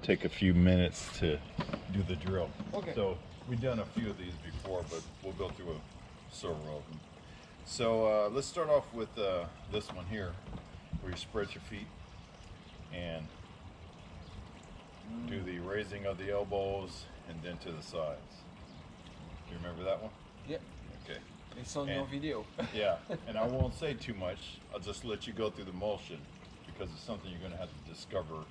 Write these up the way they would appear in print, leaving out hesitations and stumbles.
take a few minutes to do the drill. Okay. So we've done a few of these before, but we'll go through several of them. So let's start off with this one here, where you spread your feet and do the raising of the elbows and then to the sides. You remember that one? Yeah. Okay. It's on your video. Yeah, and I won't say too much. I'll just let you go through the motion because it's something you're going to have to discover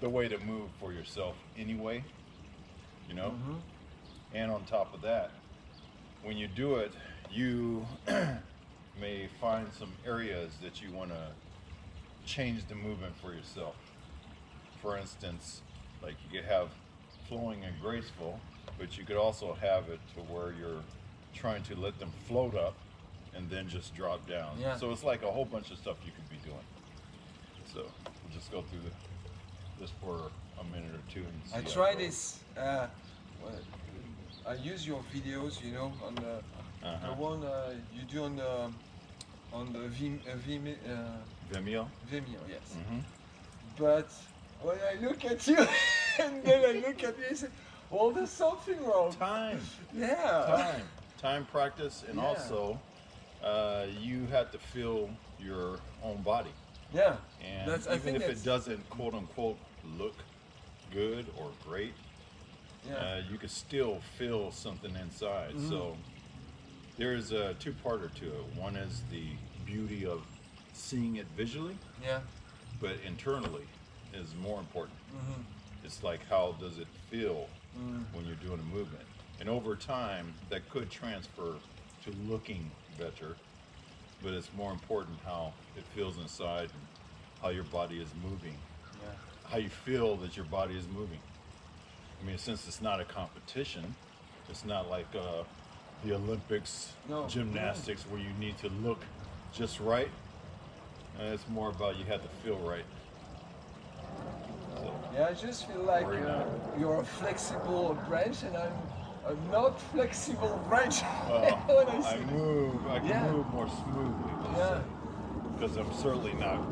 the way to move for yourself anyway, you know? And on top of that, when you do it, you may find some areas that you want to change the movement for yourself. For instance, like you could have flowing and graceful, but you could also have it to where you're trying to let them float up and then just drop down. Yeah. So it's like a whole bunch of stuff you could be doing. So we'll just go through this for a minute or two. And see I try this. I use your videos, you know, on the one you do on the Vimeo. Vimeo, yes. But when I look at you and then I look at me, I say, well, there's something wrong. Time. Yeah. Time practice, and also you have to feel your own body. Yeah. And even if it doesn't quote unquote look good or great, you can still feel something inside. So there's a two-parter to it. One is the beauty of seeing it visually, but internally is more important. It's like, how does it feel when you're doing a movement? And over time, that could transfer to looking better, but it's more important how it feels inside and how your body is moving, how you feel that your body is moving. I mean, since it's not a competition, it's not like the Olympics, gymnastics, where you need to look just right. It's more about you have to feel right. So, yeah, I just feel like you're a flexible branch and I'm a not flexible branch. Well, I can move more smoothly, because I'm certainly not,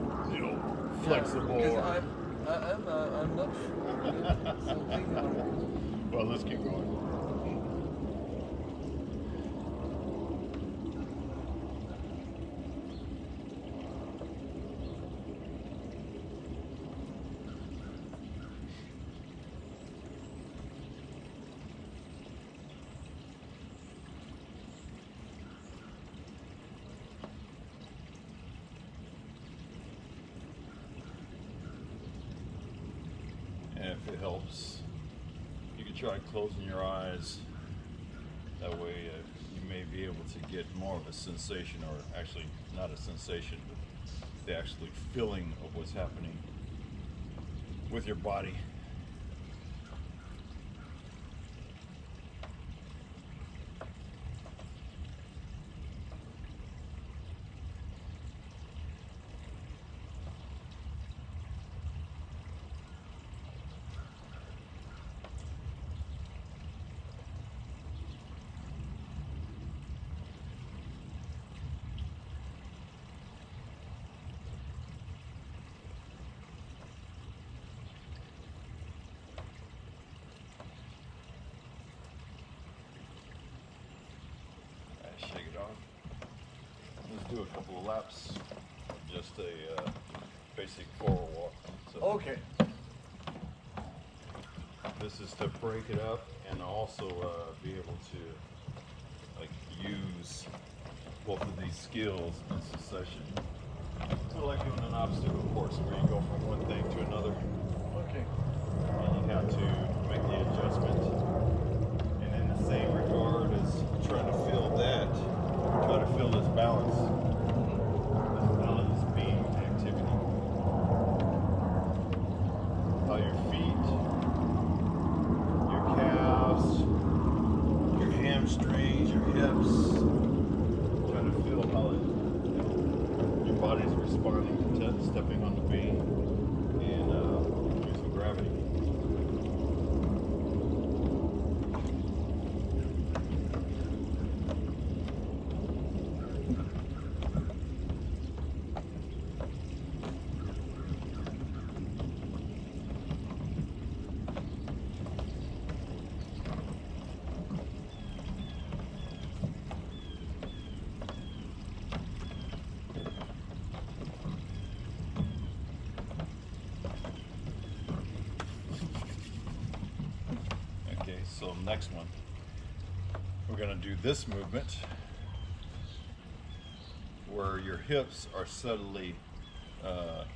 flexible. Because I'm not something. Well, let's keep going. And if it helps, you can try closing your eyes. That way you may be able to get more of a sensation, or actually not a sensation, but the actually feeling of what's happening with your body. Shake it off. Let's do a couple of laps. Just a basic forward walk. So Okay. this is to break it up and also be able to use both of these skills in succession. Sort of like doing an obstacle course where you go from one thing to another. Okay. And you have to make the adjustment. And in the same regard as trying to feel that, try to feel this balance. This balance being activity. How your feet, your calves, your hamstrings, your hips, try to feel how your body's responding to stepping on the beam. So next one, we're going to do this movement where your hips are subtly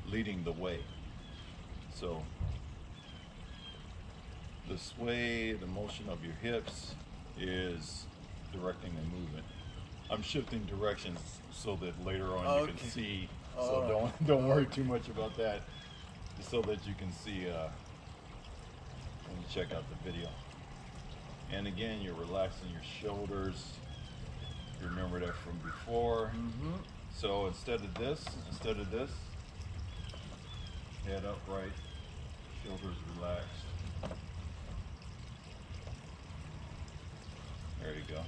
leading the way. So the sway, the motion of your hips is directing the movement. I'm shifting directions so that later on you can see. So don't worry too much about that. So that you can see when you check out the video. And again, you're relaxing your shoulders. You remember that from before. So instead of this, head upright, shoulders relaxed. There you go.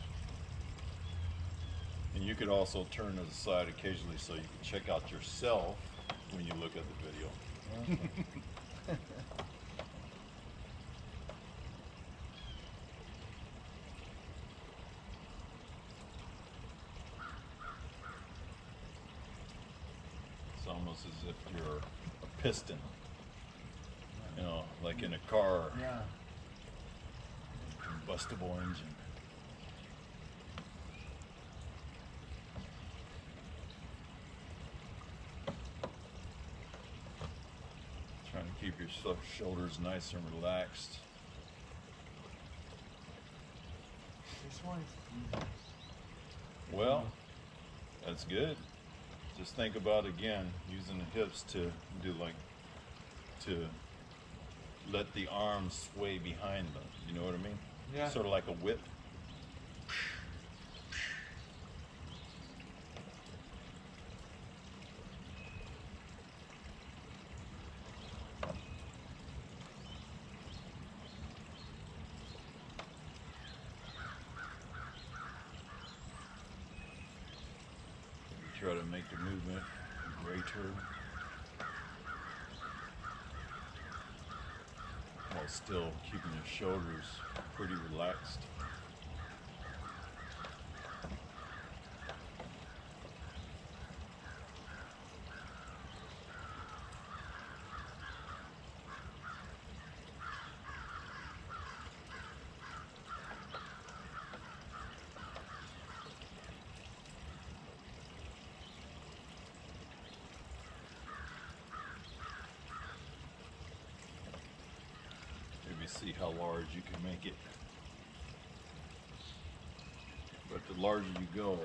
And you could also turn to the side occasionally so you can check out yourself when you look at the video. It's almost as if you're a piston, you know, like in a car, combustible engine. Trying to keep your shoulders nice and relaxed. This one is easy. Well, that's good. Just think about, again, using the hips to let the arms sway behind them. You know what I mean? Yeah. Sort of like a whip. Try to make the movement greater while still keeping your shoulders pretty relaxed. Maybe see how large you can make it. But the larger you go,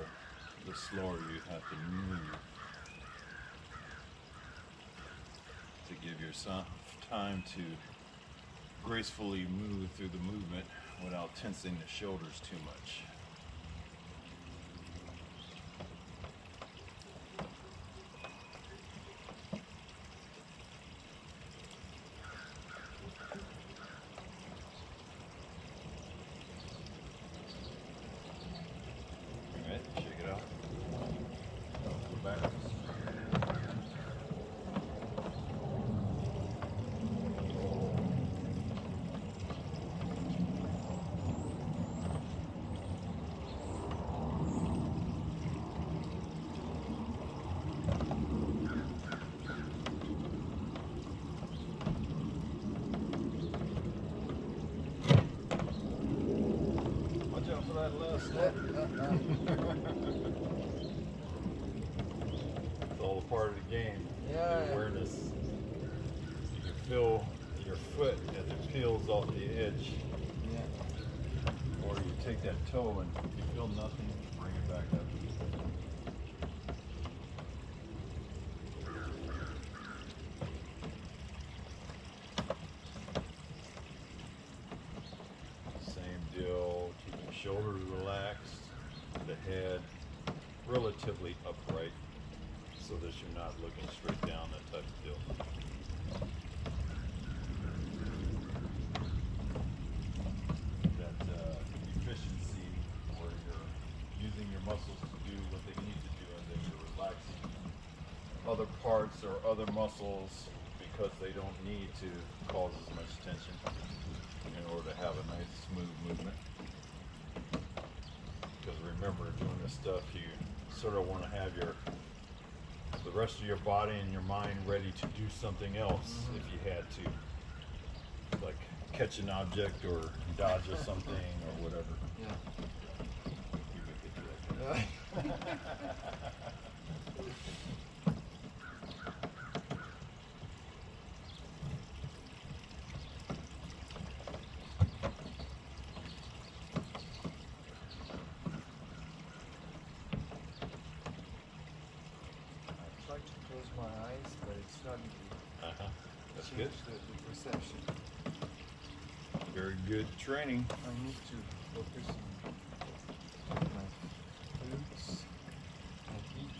the slower you have to move to give yourself time to gracefully move through the movement without tensing the shoulders too much. Shake it out. Go back. Watch out for that last step. It's all a part of the game. The awareness. You can feel your foot as it peels off the edge. Or you take that toe and you feel nothing, bring it back up. Same deal, keeping the shoulders relaxed, the head relatively upright so that you're not looking straight down, that type of deal. That efficiency where you're using your muscles to do what they need to do and then you're relaxing other parts or other muscles because they don't need to cause as much tension in order to have a nice smooth movement. Because remember, doing this stuff, you sort of want to have the rest of your body and your mind ready to do something else if you had to. Like catch an object or dodge or something or whatever. Yeah. I try to close my eyes, but it's not easy. That's Change good. the perception. Very good training. I need to focus on my glutes and feet.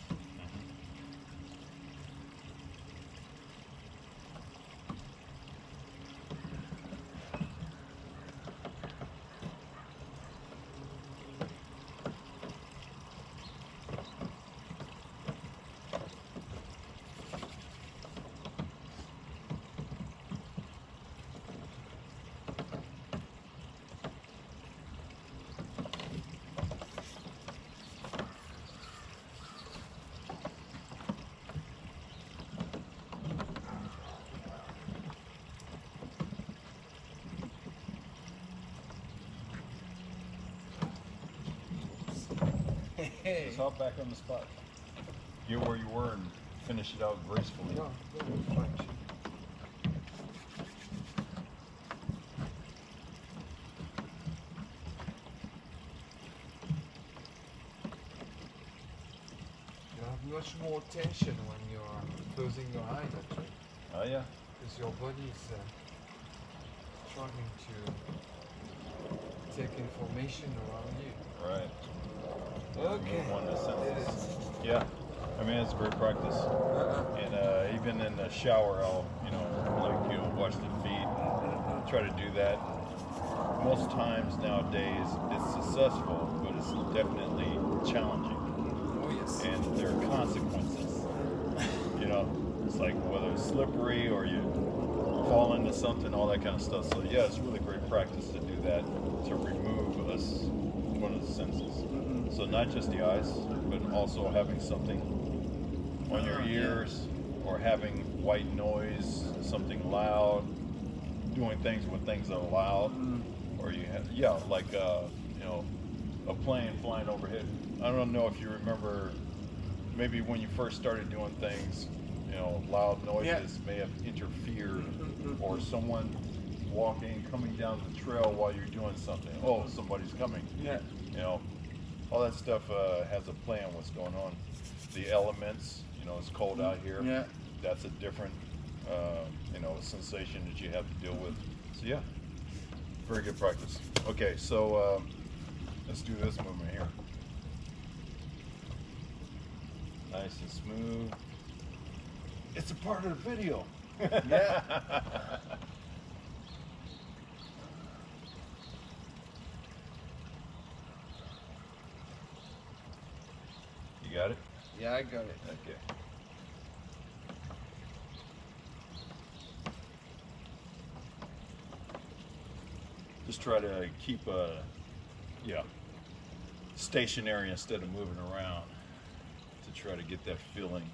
Hey. Just hop back on the spot. You're where you were and finish it out gracefully. No, no, fine. You have much more tension when you're closing your eyes, actually, Oh yeah. because your body is struggling to take information around you. Right. Okay. Move on to Did senses. it. Yeah. I mean, it's great practice. And even in the shower, I'll, wash the feet, try to do that. Most times nowadays, it's successful, but it's definitely challenging. Oh yes. And there are consequences. It's like whether it's slippery or you fall into something, all that kind of stuff. So yeah, it's really great practice to do that, to remove one of the senses. So not just the eyes, but also having something on your ears, or having white noise, something loud, doing things when things are loud, or you have, like a plane flying overhead. I don't know if you remember, maybe when you first started doing things, loud noises may have interfered, or someone walking, coming down the trail while you're doing something. Oh, somebody's coming. Yeah. All that stuff has a play on what's going on. The elements, it's cold out here. Yeah. That's a different, sensation that you have to deal with. So yeah, very good practice. Okay, so let's do this movement here. Nice and smooth. It's a part of the video. Yeah. You got it? Yeah, I got it. Okay. Just try to keep stationary instead of moving around, to try to get that feeling,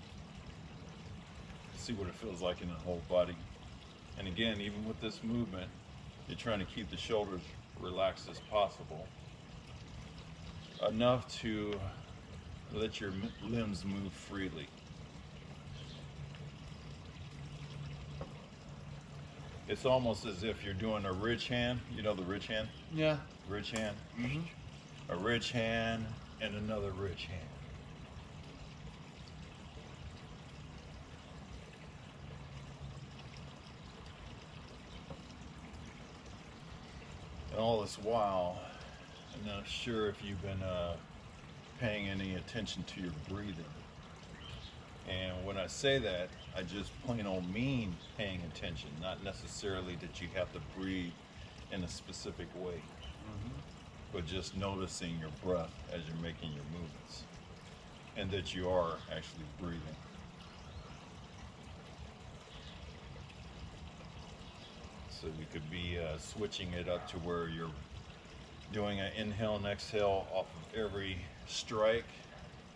see what it feels like in the whole body. And again, even with this movement, you're trying to keep the shoulders relaxed as possible, enough to let your limbs move freely. It's almost as if you're doing a ridge hand. You know the ridge hand? Yeah. Ridge hand. A ridge hand and another ridge hand. And all this while, I'm not sure if you've been paying any attention to your breathing. And when I say that, I just plain old mean paying attention, not necessarily that you have to breathe in a specific way, but just noticing your breath as you're making your movements, and that you are actually breathing. So you could be switching it up to where you're doing an inhale and exhale off of every strike,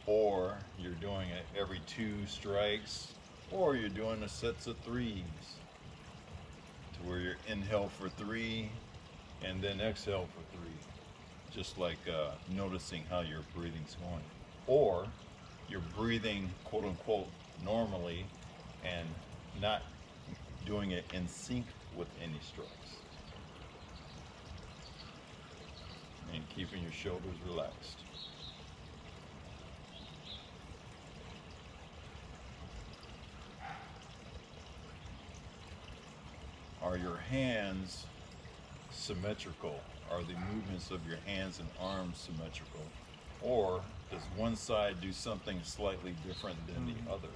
or you're doing it every 2 strikes, or you're doing a sets of 3s, to where you're inhale for 3 and then exhale for 3. Just like noticing how your breathing's going. Or you're breathing quote unquote normally and not doing it in sync with any strokes. And keeping your shoulders relaxed. Are your hands symmetrical? Are the movements of your hands and arms symmetrical? Or does one side do something slightly different than the other?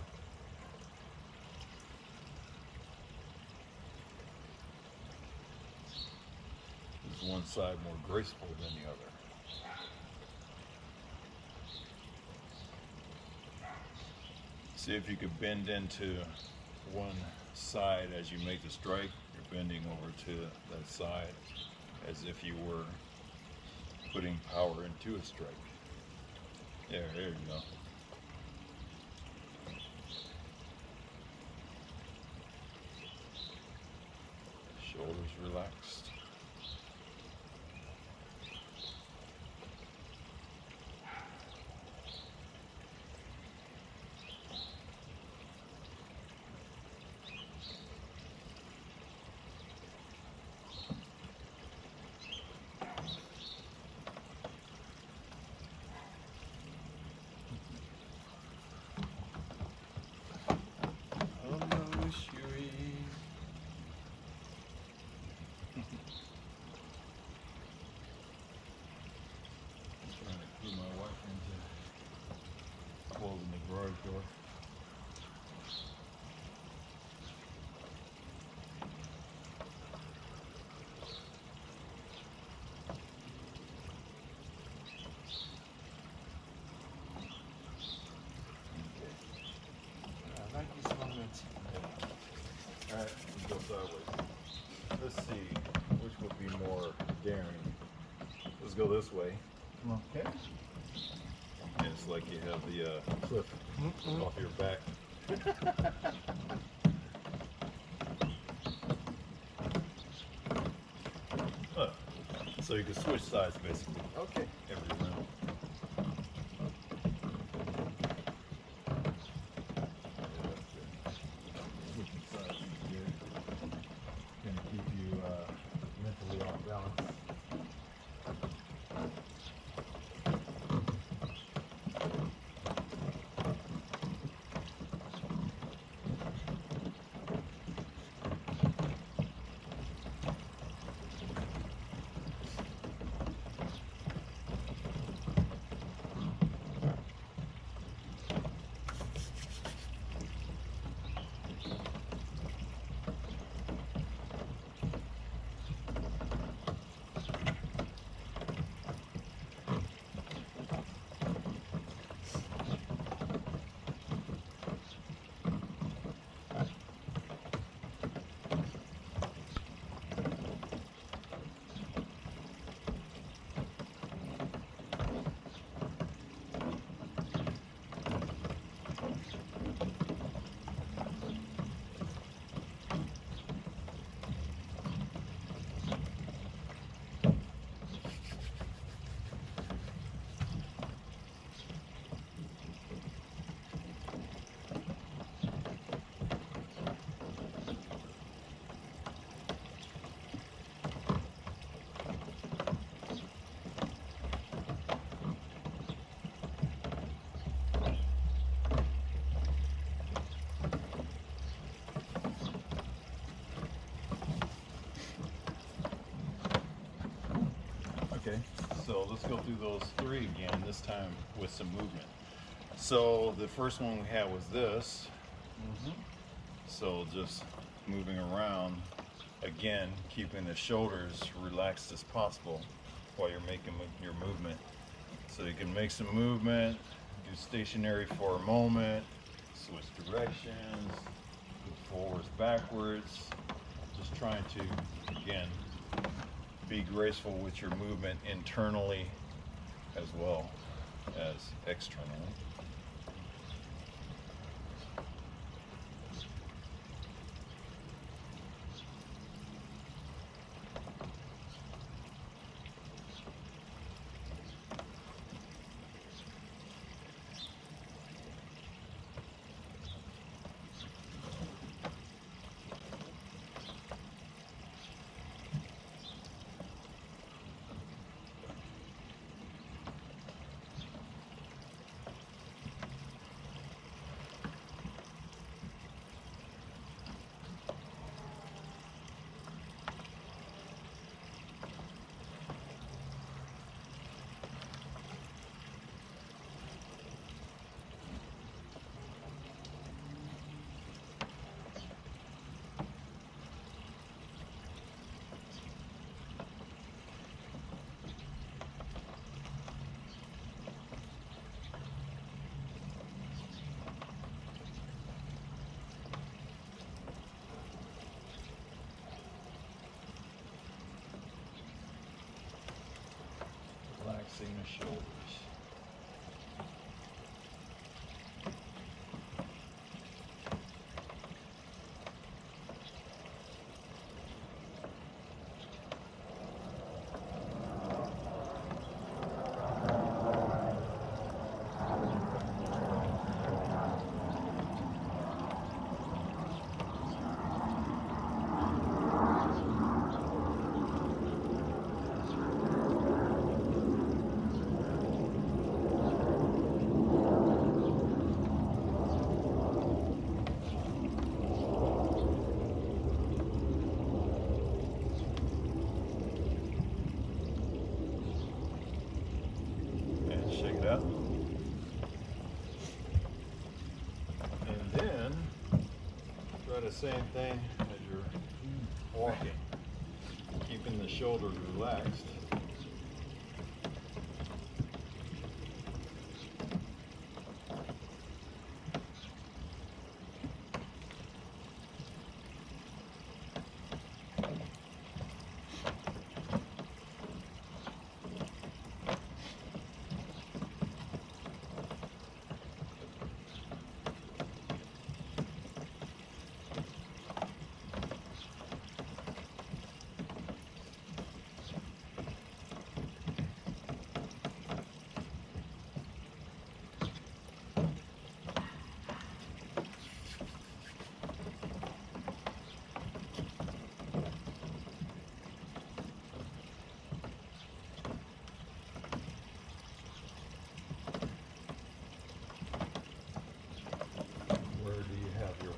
Is one side more graceful than the other? See if you could bend into one side as you make the strike. You're bending over to that side as if you were putting power into a strike. There you go. Shoulders relaxed. Closing the garage door. I like this moment. Yeah. Alright, let's go sideways. Let's see which would be more daring. Let's go this way. Okay. And it's like you have the cliff off your back. So you can switch sides basically. Okay. Every round. Switching sides is good. Gonna keep you mentally off balance. Okay, so let's go through those 3 again, this time with some movement. So the first one we had was this. So just moving around, again, keeping the shoulders relaxed as possible while you're making your movement. So you can make some movement, do stationary for a moment, switch directions, move forwards, backwards, just trying to, again, be graceful with your movement internally as well as externally. relaxing the shoulders. Shake it out. And then try the same thing as you're walking, keeping the shoulders relaxed.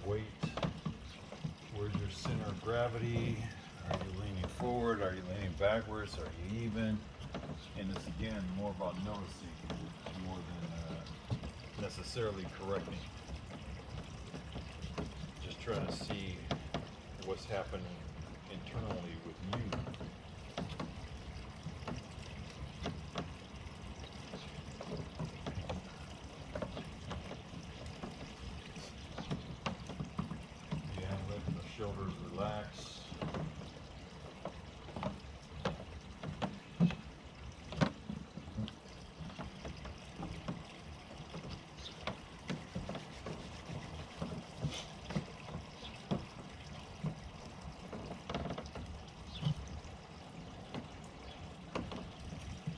Weight, where's your center of gravity? Are you leaning forward? Are you leaning backwards? Are you even? And it's again more about noticing more than necessarily correcting. Just trying to see what's happening internally with you. Shoulders relax.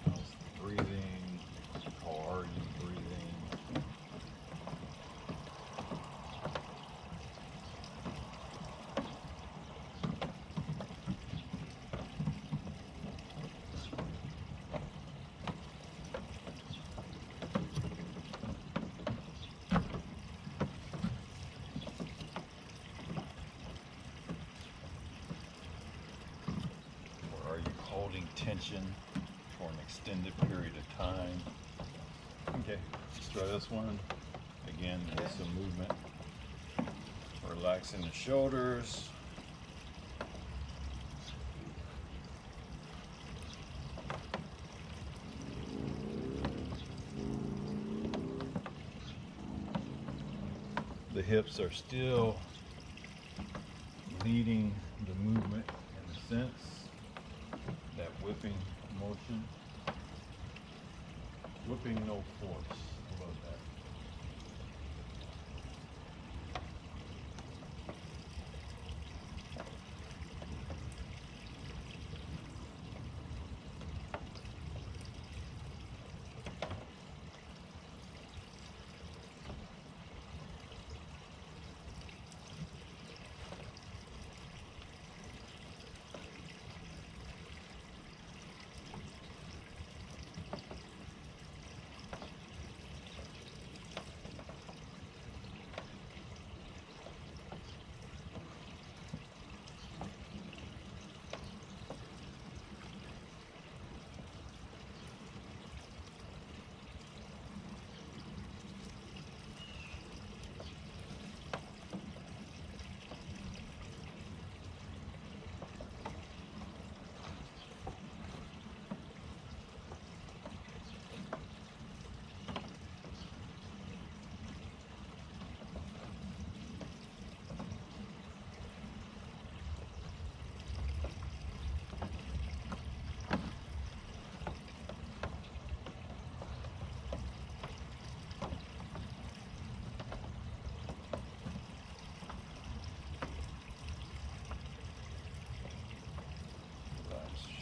How's the breathing? How are you breathing? Holding tension for an extended period of time. Okay, let's try this one. Again, with some movement. Relaxing the shoulders. The hips are still leading the movement in a sense. That whipping motion. Whipping, no force. How about that?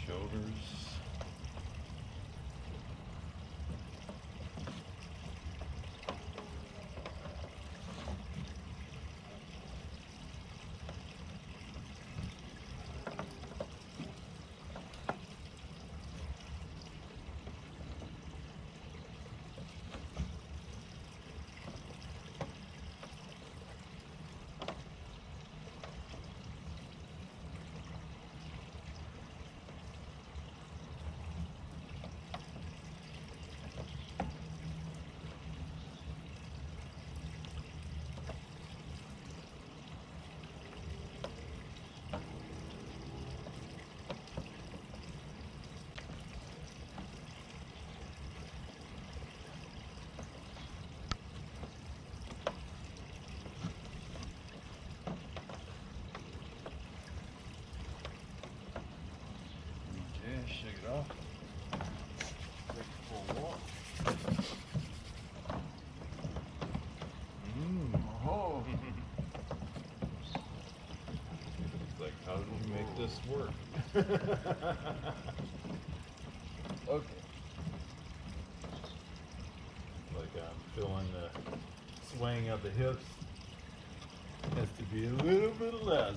Shoulders. Shake it off. Take it for a walk. Oh. It's like, how did we make this work? Okay. Like I'm feeling the swaying of the hips. Has to be a little bit less.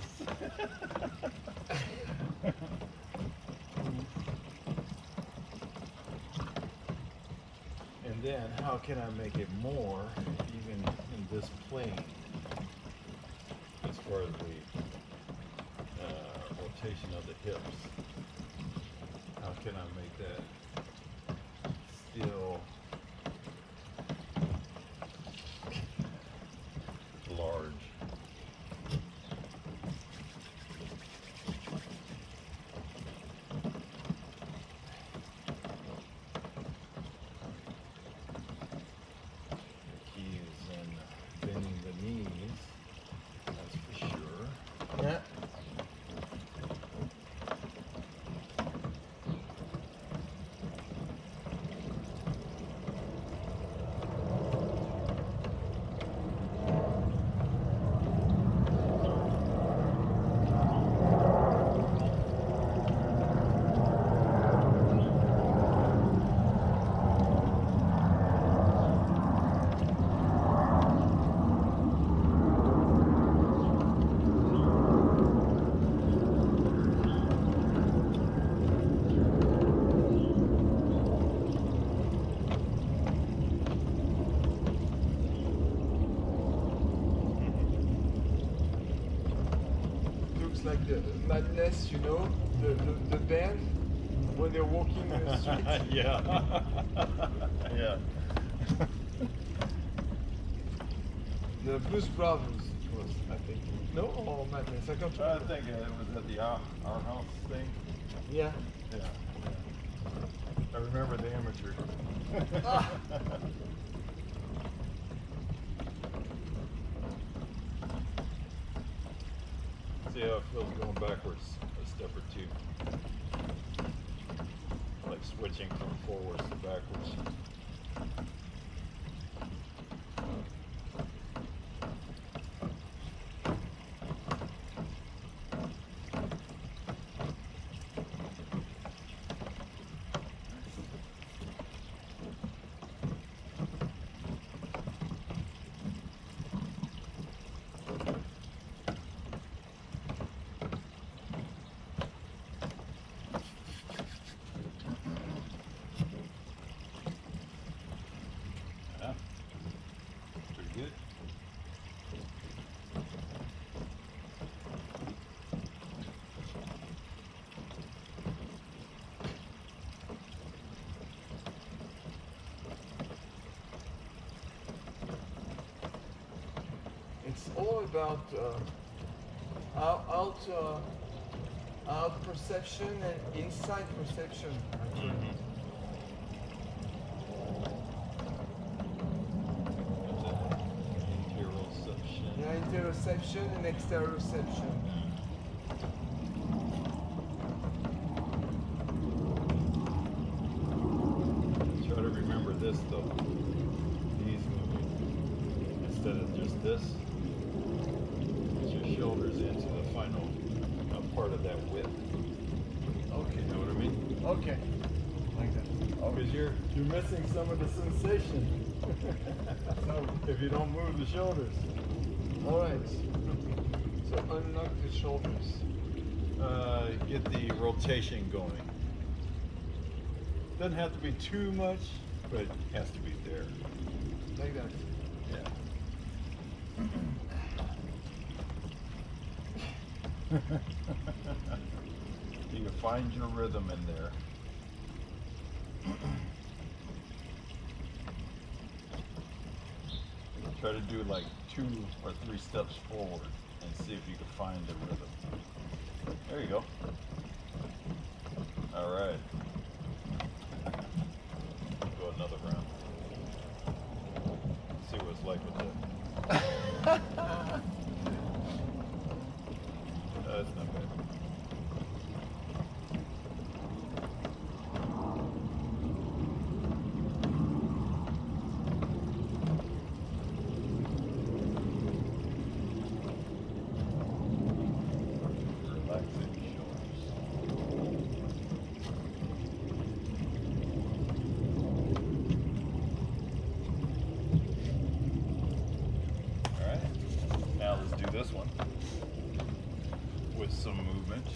And then how can I make it more even in this plane as far as the rotation of the hips? How can I make that still large? Bending the knees, that's for sure. Yeah. Like the madness, you know, the band when they're walking in the street. Yeah. Yeah. The Blues Brothers was, I think. No, or Madness. I can't I remember. think it was at the Our House thing. Yeah. Yeah. I remember the amateur. Ah. See how it feels going backwards a step or two. Like switching from forwards to backwards. Pretty good. It's all about out perception and inside perception. Actually. Interoception. Yeah, interoception and exteroception. Try to remember this though. Knees moving. Instead of just this, put your shoulders into the final part of that width. Okay. You know what I mean? Okay. Like that. Because you're missing some of the sensation. So, If you don't move the shoulders. all right. So unlock the shoulders. Get the rotation going. Doesn't have to be too much, but it has to be there. Like that. Yeah. You can find your rhythm in there. Try to do like 2 or 3 steps forward and see if you can find the rhythm. There you go. All right. Go another round. See what it's like with that. That's not bad. Relaxing shoulders. All right. Now let's do this one with some movement.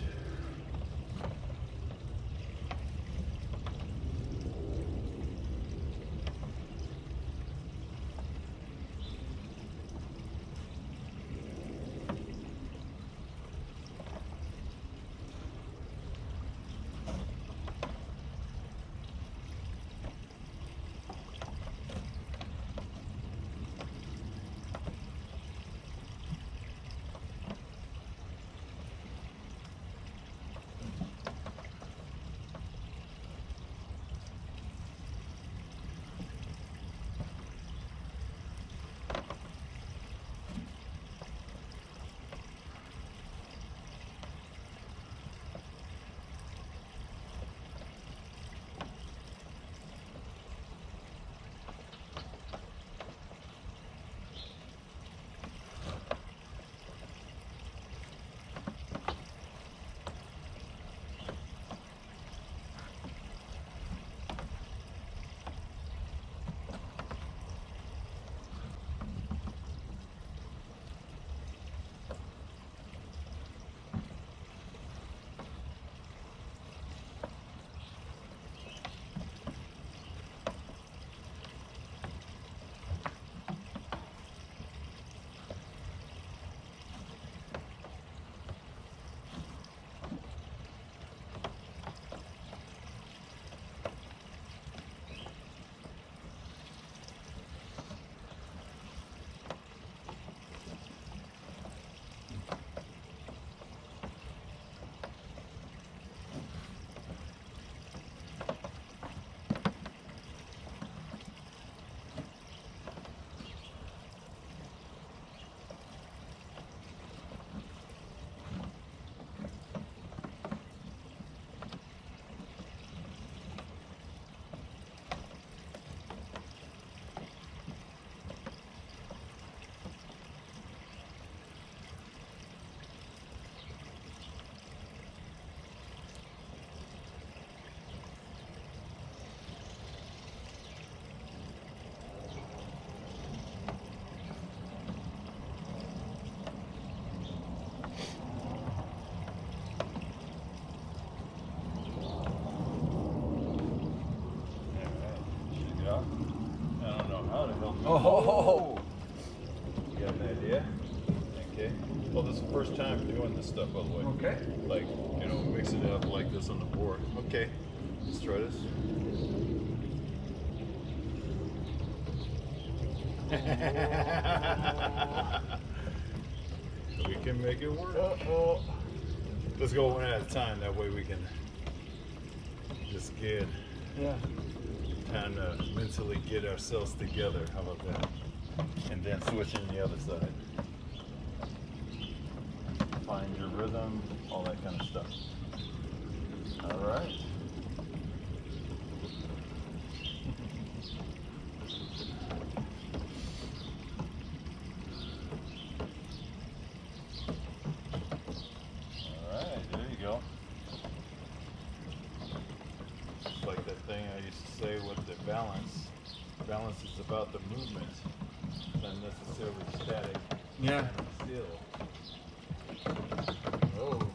Oh! You got an idea? Okay. Well, this is the first time doing this stuff, by the way. Okay. Like, you know, mix it up like this on the board. Okay. Let's try this. We can make it work. Uh-oh. Let's go one at a time. That way we can just get time to mentally get ourselves together. How about that? And then switching the other side. Find your rhythm, all that kind of stuff. All right. All right, there you go. Balance is about the movement, not necessarily static. Yeah. Still. Oh.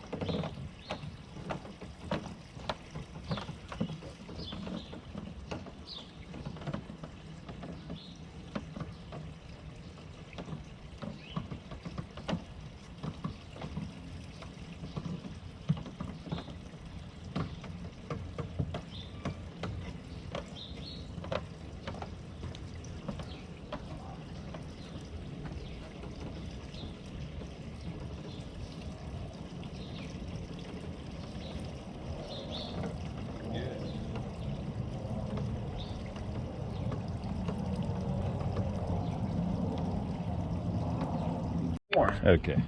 Okay.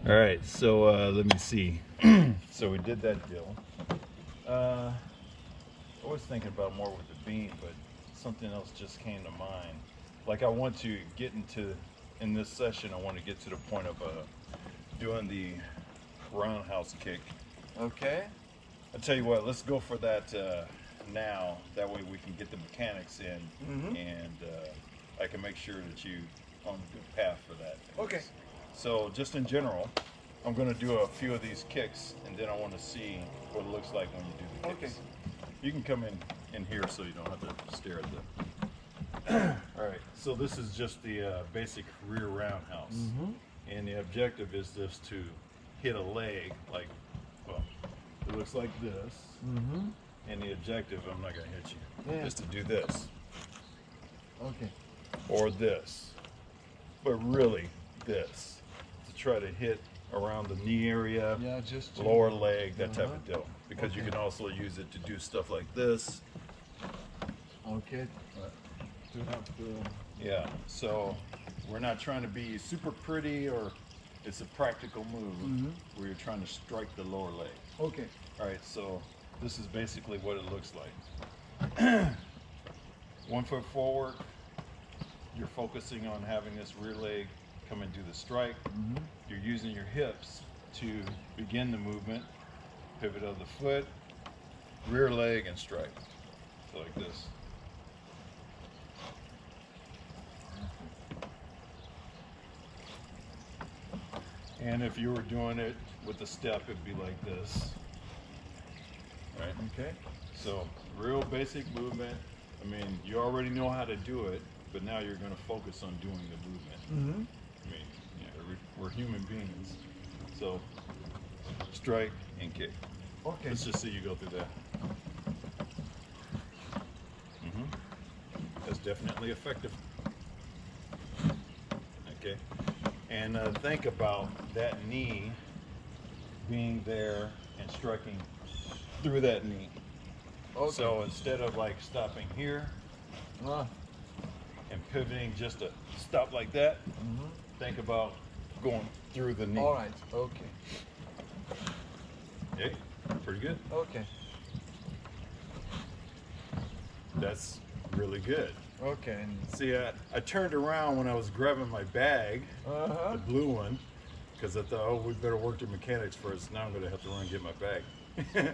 All right. So let me see. So we did that deal. I was thinking about more with the beam, but something else just came to mind. Like I want to get in this session, I want to get to the point of doing the roundhouse kick. Okay. I'll tell you what, let's go for that now. That way we can get the mechanics in, and I can make sure that you on a good path for that. Okay. So just in general, I'm going to do a few of these kicks, and then I want to see what it looks like when you do the kicks. Okay. You can come in here so you don't have to stare at the... All right, so this is just the basic rear roundhouse. And the objective is just to hit a leg, like, well, it looks like this. And the objective, I'm not going to hit you, is to do this. Okay. Or this. But really, this. To try to hit around the knee area, Yeah, just to... lower leg, that type of deal. Because you can also use it to do stuff like this. Okay. To have the... Yeah, so we're not trying to be super pretty, or it's a practical move where you're trying to strike the lower leg. Okay. All right, so this is basically what it looks like. 1 foot forward, you're focusing on having this rear leg come and do the strike. You're using your hips to begin the movement, pivot of the foot, rear leg, and strike. So like this. And if you were doing it with the step, it'd be like this. Right? Okay. So, real basic movement. I mean, you already know how to do it, but now you're going to focus on doing the movement. I mean, we're human beings. So, strike and kick. Okay. Let's just see you go through that. That's definitely effective. Okay. And think about that knee being there and striking through that knee. Okay. So instead of like stopping here and pivoting just to stop like that, think about going through the knee. All right. Okay. Okay, pretty good. Okay. That's really good. Okay. See, I turned around when I was grabbing my bag, the blue one, because I thought, oh, we better work the mechanics first. Now I'm going to have to run and get my bag.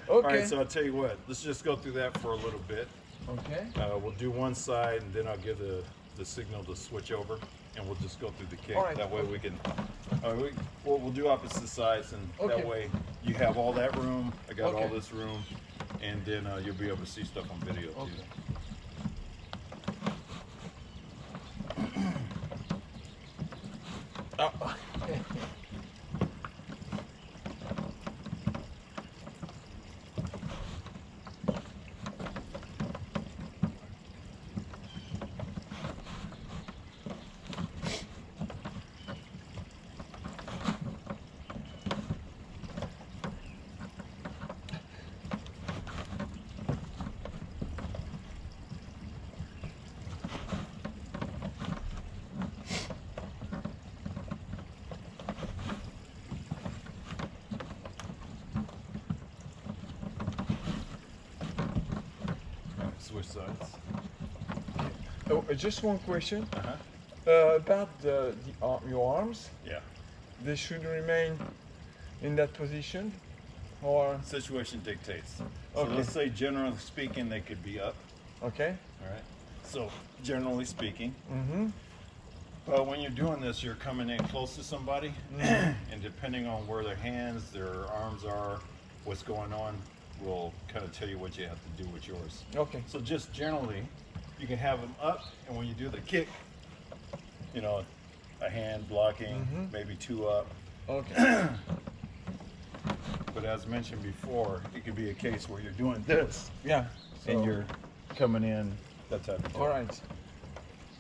All right, so I'll tell you what, let's just go through that for a little bit. Okay. We'll do one side, and then I'll give the signal to switch over, and we'll just go through the kick. All right. That way we can, we'll do opposite sides, and that Okay. way you have all that room, I got all Okay. this room, and then you'll be able to see stuff on video too. Okay. Oh. Switch sides. Oh, just one question about your arms. Yeah. They should remain in that position, or Situation dictates. So Okay. let's say, generally speaking, they could be up. okay? All right. So generally speaking, Mm-hmm. but when you're doing this, you're coming in close to somebody, and depending on where their hands, their arms are, what's going on, will kind of tell you what you have to do with yours. Okay. So just generally, you can have them up, and when you do the kick, you know, a hand blocking, maybe two up. Okay. But as mentioned before, it could be a case where you're doing this, Yeah. and So- you're coming in that type of thing. All right.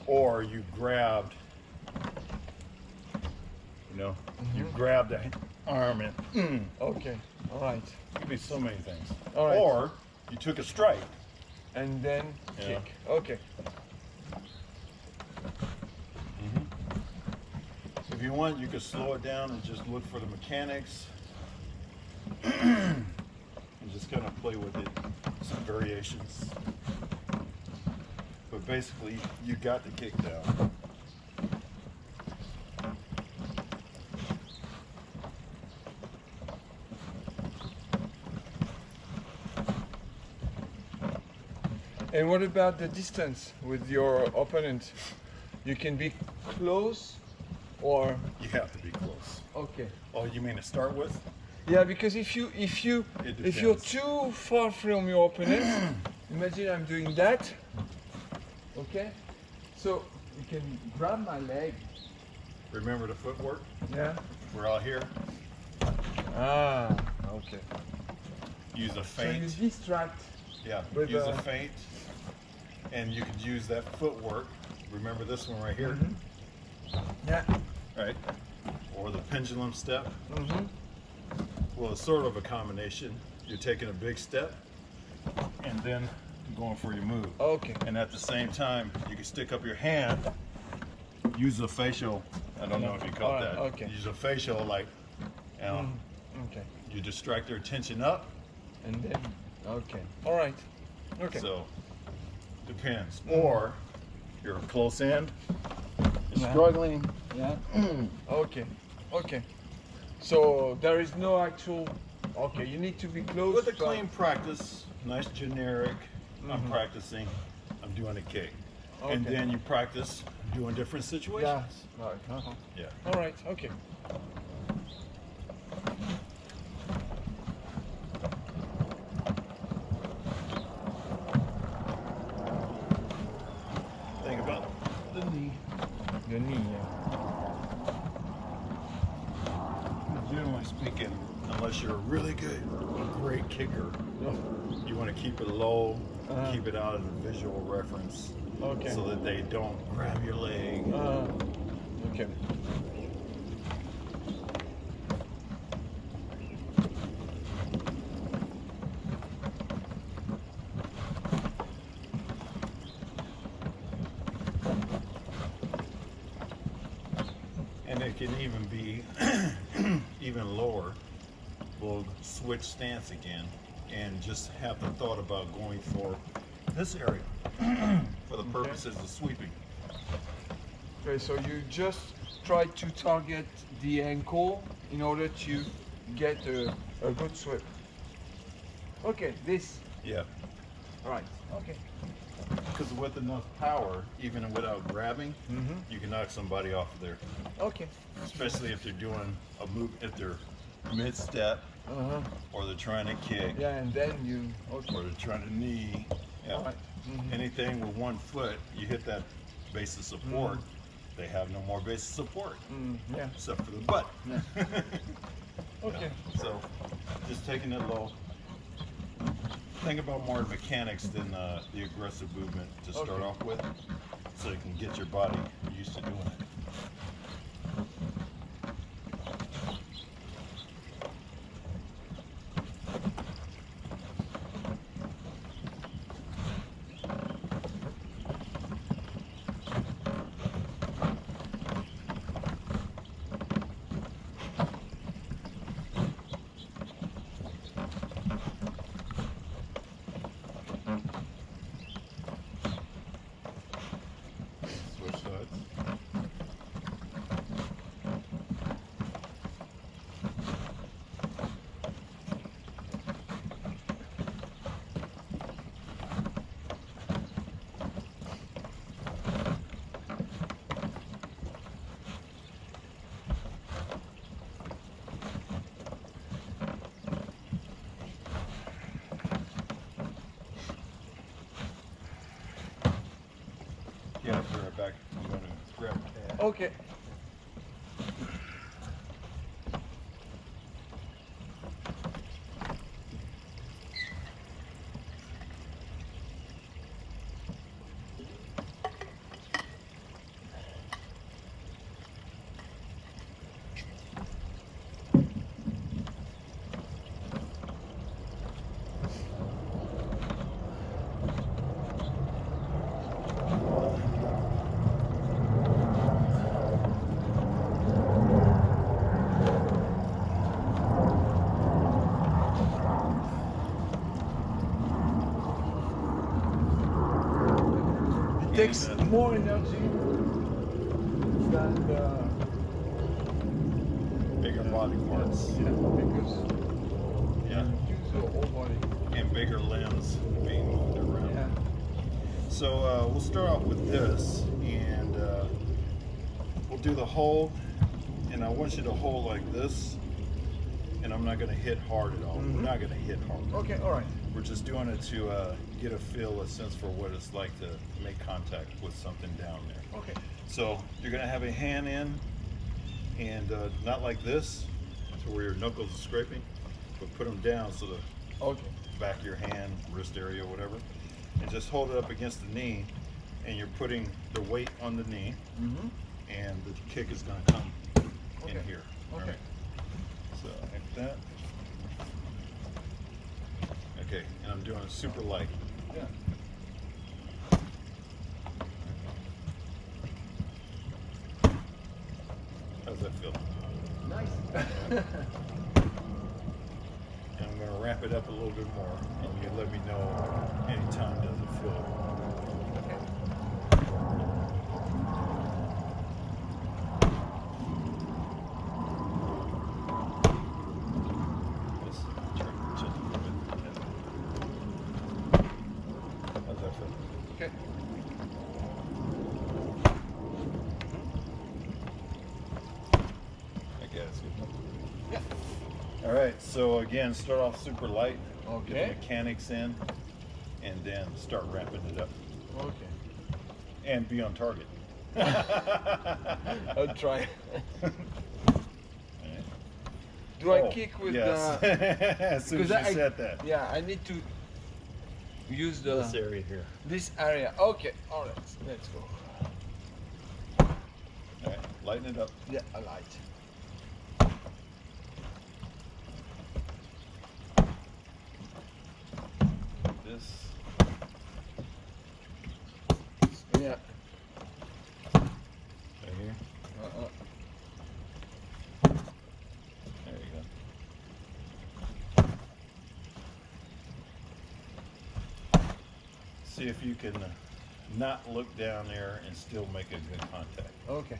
Or you grabbed, you grabbed the arm and Okay. All right. it could be so many things. All right. Or you took a strike. And then Yeah. kick. Okay. If you want, you could slow it down and just look for the mechanics and just kind of play with it, some variations. But basically, you got the kick down. And what about the distance with your opponent? You can be close or You have to be close. okay. Oh, you mean to start with? Yeah, because if you're depends. too far from your opponent, imagine I'm doing that. Okay? So you can grab my leg. Remember the footwork? Yeah. We're all here. Ah, okay. Use a So you feint. distract. Yeah, with, use a feint. And you could use that footwork. Remember this one right here? Yeah. Right? Or the pendulum step. Mm-hmm. Well, it's sort of a combination. You're taking a big step and then going for your move. Okay. And at the same time, you can stick up your hand, use a facial. I don't know if you caught Alright, that. okay. Use a facial like, you know, Okay. you distract their attention up. And then okay. All right. Okay. So, depends. Or you're close in, you're Yeah. struggling. Yeah. Okay. Okay. So there is no actual. Okay, you need to be close. With a but- clean practice, nice generic, I'm practicing, I'm doing a kick. And Okay. then you practice doing different situations. Yeah. Right. Uh-huh. Yeah. All right. Okay. Think about the knee. The knee. Yeah. Generally speaking, unless you're a really good, great kicker, you want to keep it low, keep it out of the visual reference, Okay. so that they don't grab your leg. Okay. And it can even be even lower. We'll switch stance again and just have the thought about going for this area for the purposes of sweeping. Okay. So you just try to target the ankle in order to get a good sweep. Okay. This. Yeah. Right. Okay. Because with enough power, even without grabbing, you can knock somebody off of there. Okay. Especially if they're doing a move, if they're mid-step, or they're trying to kick, Yeah, and then you. Okay. or they're trying to knee. Yeah. All right. Anything with one foot, you hit that base of support, they have no more base of support, Yeah. except for the butt. Okay. So, just taking it low. Think about more mechanics than the aggressive movement to start Okay. off with, so you can get your body used to doing it. Switch sides. Okay. It takes more energy than the Bigger body parts. yeah, because Yeah. you use the whole body. And bigger limbs being moved around. Yeah. So we'll start off with this, and we'll do the hold, and I want you to hold like this, and I'm not going to hit hard at all. We're not going to hit hard. Okay, all right. We're just doing it to get a feel, a sense for what it's like to make contact with something down there. Okay. So you're going to have a hand in, and not like this, to where your knuckles are scraping, but put them down so the Okay. back of your hand, wrist area, whatever, and just hold it up against the knee, and you're putting the weight on the knee, and the kick is going to come in here. Okay. All right. So like that. Okay, and I'm doing it super light. Yeah. How's that feel? Nice. And I'm going to ramp it up a little bit more, and you let me know anytime does it feel. Okay. Just turn it just a little bit. How's that feel? Okay. Okay, that's good. Yeah. All right, so again, start off super light, get Okay. the mechanics in, and then start ramping it up, Okay. and be on target. I'll try. Alright. Do I Oh, kick with yes. the? As soon as you said that. Yeah, I need to use the This area here. this area. Okay. All right. Let's go. All right, lighten it up. Yeah, a light. This. Yeah. Right here. There you go. See if you can not look down there and still make a good contact. Okay.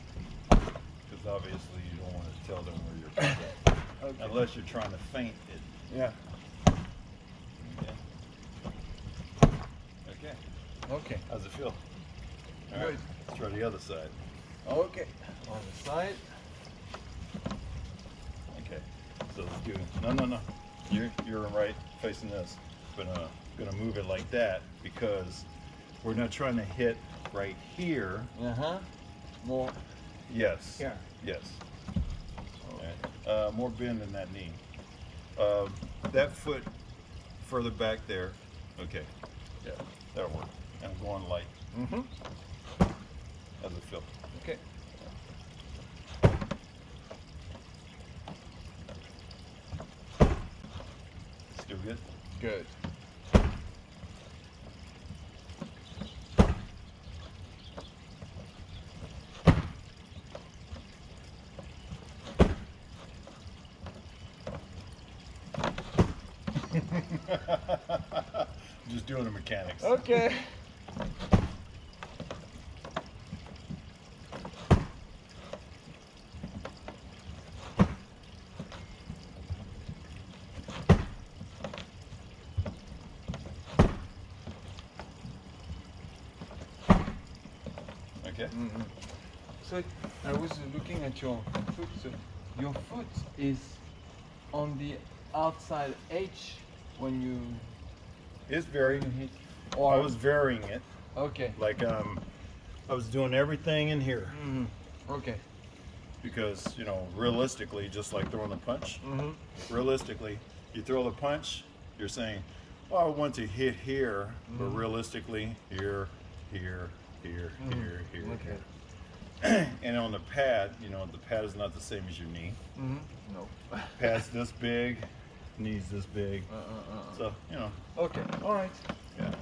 Because obviously you don't want to tell them where you're at. Okay. Unless you're trying to feint it. Yeah. Okay. Okay. Okay. How's it feel? All Good. right. Let's try the other side. Okay. On the side. Okay. So let's do. No. You're right facing this, but gonna move it like that because we're not trying to hit right here. More. Yes. Here. Yes. All right. More bend in that knee. That foot further back there. Okay. Yeah, that'll work. I'm going light. How's it feel? Okay. Still good? Good. Just doing the mechanics. Okay. Okay. So I was looking at your foot. So your foot is on the outside edge when you It's very hit. Or I was varying it. okay. Like I was doing everything in here Okay. because, you know, realistically, just like throwing a punch, realistically, you throw the punch, you're saying, well, I want to hit here, but realistically, here, here, here, here, here. Okay. And on the pad, you know, the pad is not the same as your knee. No. Pad's this big, knee's this big. So, you know. Okay. All right. Yeah.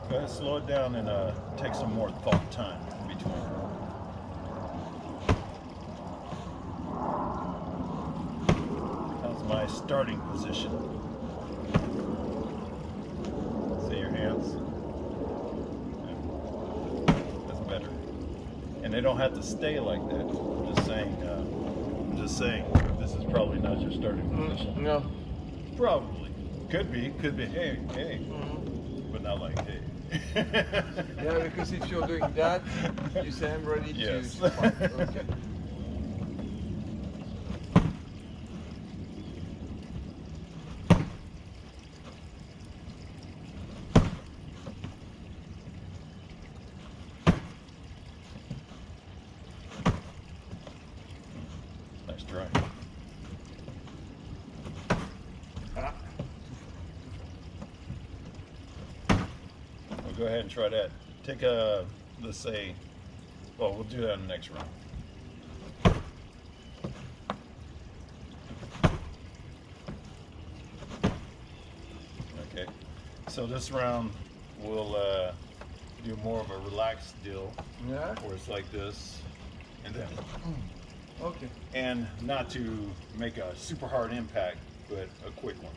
Go ahead, slow it down and take some more thought time in between. How's my starting position? See your hands? Yeah. That's better. And they don't have to stay like that. I'm just saying, this is probably not your starting position. No. Probably. Could be, hey, but not like, hey. Yeah, because if you're doing that, you say I'm ready Yes. to fight. Okay. Nice try. Well, go ahead and try that. Take a, let's say, well, we'll do that in the next round. Okay, so this round we'll do more of a relaxed deal, Yeah. where it's like this, and then, Okay. and not to make a super hard impact, but a quick one.